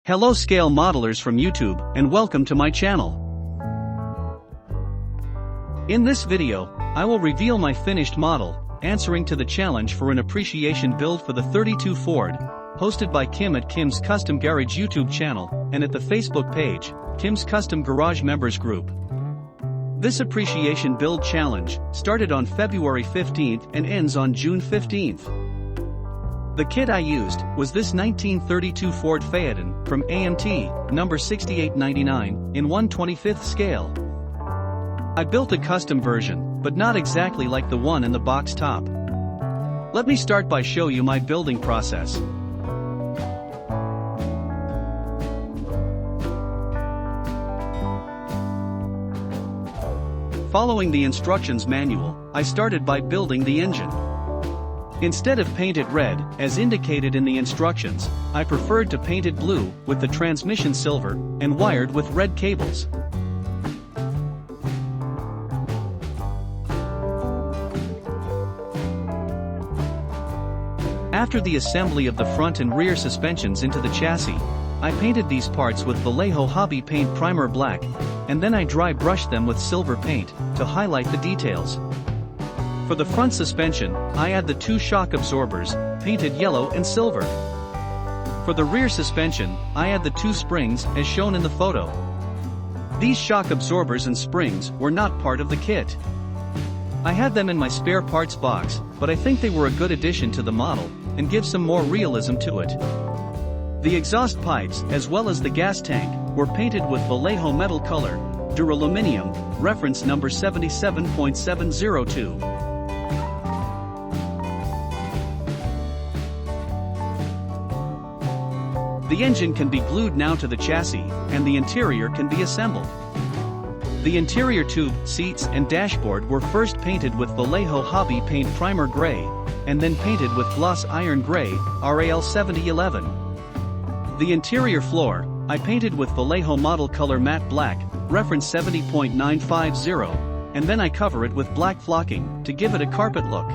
Hello scale modelers from YouTube, and welcome to my channel. In this video, I will reveal my finished model, answering to the challenge for an appreciation build for the 32 Ford, hosted by Kim at Kim's Custom Garage YouTube channel, and at the Facebook page, Kim's Custom Garage Members Group. This appreciation build challenge started on February 15th and ends on June 15th. The kit I used was this 1932 Ford Phaeton from AMT, number 6899, in 1/25th scale. I built a custom version, but not exactly like the one in the box top. Let me start by show you my building process. Following the instructions manual, I started by building the engine. Instead of paint it red, as indicated in the instructions, I preferred to paint it blue, with the transmission silver, and wired with red cables. After the assembly of the front and rear suspensions into the chassis, I painted these parts with Vallejo Hobby Paint Primer Black, and then I dry brushed them with silver paint, to highlight the details. For the front suspension, I add the two shock absorbers, painted yellow and silver. For the rear suspension, I add the two springs, as shown in the photo. These shock absorbers and springs were not part of the kit. I had them in my spare parts box, but I think they were a good addition to the model, and give some more realism to it. The exhaust pipes, as well as the gas tank, were painted with Vallejo metal color, duraluminum, reference number 77.702. The engine can be glued now to the chassis, and the interior can be assembled. The interior tube, seats and dashboard were first painted with Vallejo Hobby Paint Primer Gray, and then painted with Gloss Iron Gray, RAL 7011. The interior floor, I painted with Vallejo Model Color Matte Black, reference 70.950, and then I cover it with black flocking, to give it a carpet look.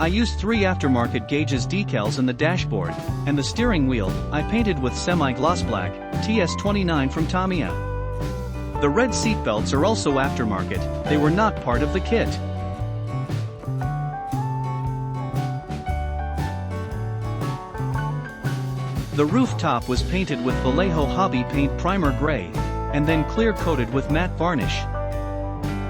I used 3 aftermarket gauges decals in the dashboard, and the steering wheel, I painted with semi-gloss black, TS29 from Tamiya. The red seatbelts are also aftermarket, they were not part of the kit. The rooftop was painted with Vallejo Hobby Paint Primer Gray, and then clear-coated with matte varnish.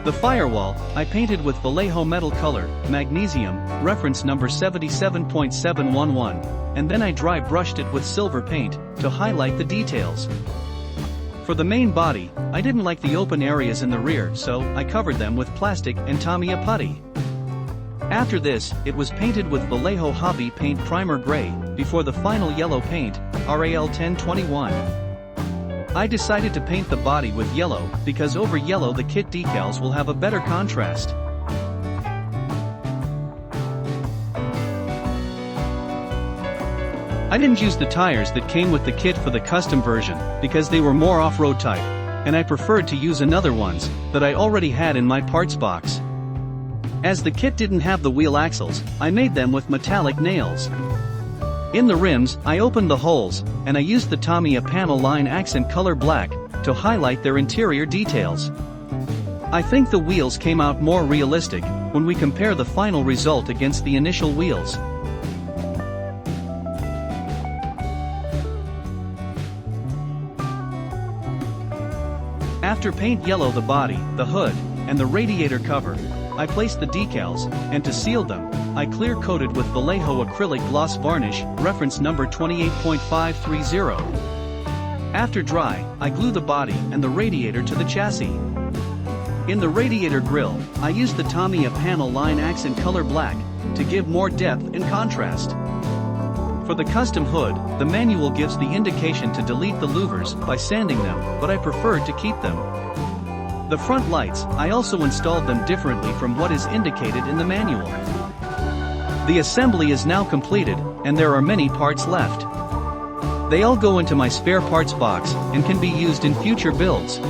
The firewall, I painted with Vallejo Metal Color, Magnesium, reference number 77.711, and then I dry brushed it with silver paint, to highlight the details. For the main body, I didn't like the open areas in the rear, so I covered them with plastic and Tamiya putty. After this, it was painted with Vallejo Hobby Paint Primer Gray, before the final yellow paint, RAL 1021. I decided to paint the body with yellow, because over yellow the kit decals will have a better contrast. I didn't use the tires that came with the kit for the custom version, because they were more off-road type, and I preferred to use another ones, that I already had in my parts box. As the kit didn't have the wheel axles, I made them with metallic nails. In the rims, I opened the holes, and I used the Tamiya panel line accent color black, to highlight their interior details. I think the wheels came out more realistic, when we compare the final result against the initial wheels. After paint yellow the body, the hood, and the radiator cover, I placed the decals, and to seal them, I clear-coated with Vallejo acrylic gloss varnish, reference number 28.530. After dry, I glue the body and the radiator to the chassis. In the radiator grille, I used the Tamiya panel line accent color black, to give more depth and contrast. For the custom hood, the manual gives the indication to delete the louvers by sanding them, but I preferred to keep them. The front lights, I also installed them differently from what is indicated in the manual. The assembly is now completed, and there are many parts left. They all go into my spare parts box, and can be used in future builds.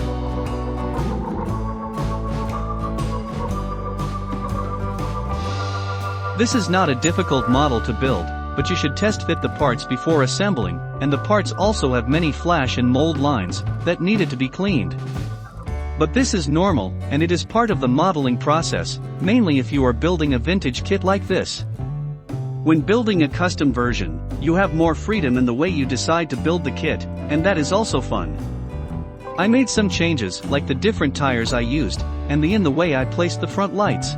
This is not a difficult model to build, but you should test fit the parts before assembling, and the parts also have many flash and mold lines that needed to be cleaned. But this is normal, and it is part of the modeling process, mainly if you are building a vintage kit like this. When building a custom version, you have more freedom in the way you decide to build the kit, and that is also fun. I made some changes, like the different tires I used, and in the way I placed the front lights.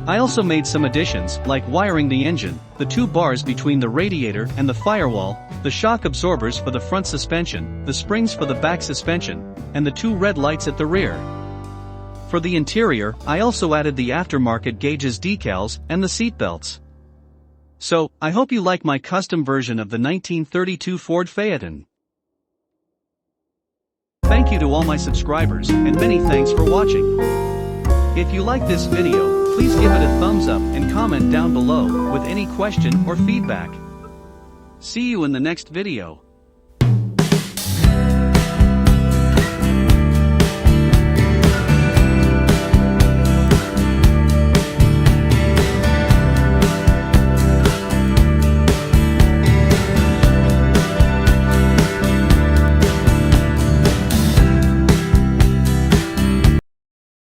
I also made some additions, like wiring the engine, the two bars between the radiator and the firewall, the shock absorbers for the front suspension, the springs for the back suspension, and the two red lights at the rear. For the interior, I also added the aftermarket gauges decals and the seat belts. So, I hope you like my custom version of the 1932 Ford Phaeton. Thank you to all my subscribers, and many thanks for watching. If you like this video, please give it a thumbs up and comment down below with any question or feedback. See you in the next video.